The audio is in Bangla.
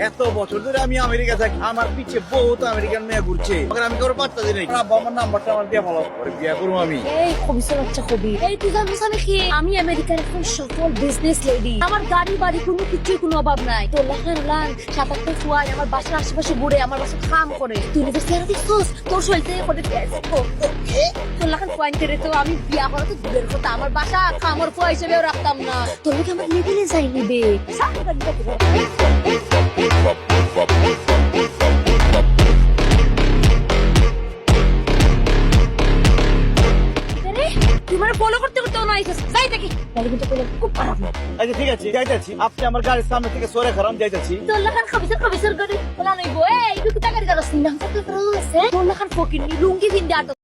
এত বছর ধরে আমি আমেরিকা থাকি, আমার পিছে বহুত আমেরিকান মেয়ে ঘুরছে, আমি কারো পাত্তা দিই নাই। আব্বা আমার নাম্বারটা আমার দিয়ে ভালো করে বিয়ে করবো আমি। এই খবিসের বাচ্চা খবি, এই তুই জানিস আমি কি? আমি আমেরিকার এখন সফল বিজনেস লেডি। আমার গাড়ি বাড়ি কোনো কিছুর কোনো অভাব নাই। তো লাখান লান 7-8টা ফুয়াই আমার বাসার আশেপাশে ঘুরে, আমার বাসা কাম করে। তুই নিজের চেহারা দেখছিস? তোর শরীর থেকে করে তোর লাখান ফুয়াইন করে তো আমি বিয়া করা তো দূরের কথা, আমার বাসা কামর ফুয়া হিসেবেও রাখতাম না। তোর লোক আমার লেভেলে যাই নিবে। তোমার ফলো করতে করতে না আইছিস, যাই দেখি তাহলে কিন্তু খুব খারাপ না। আচ্ছা ঠিক আছে, যাইতাছি। আপনি আমার গাড়ির সামনে থেকে সরে খারাপ যাইতাছি। তোর লাখান খবিসের গাড়ি বলা নইবো। এই তুই কি টাকা দিতে পারছিস না? তোর লাখান ফকির নি লুঙ্গি দিন দে।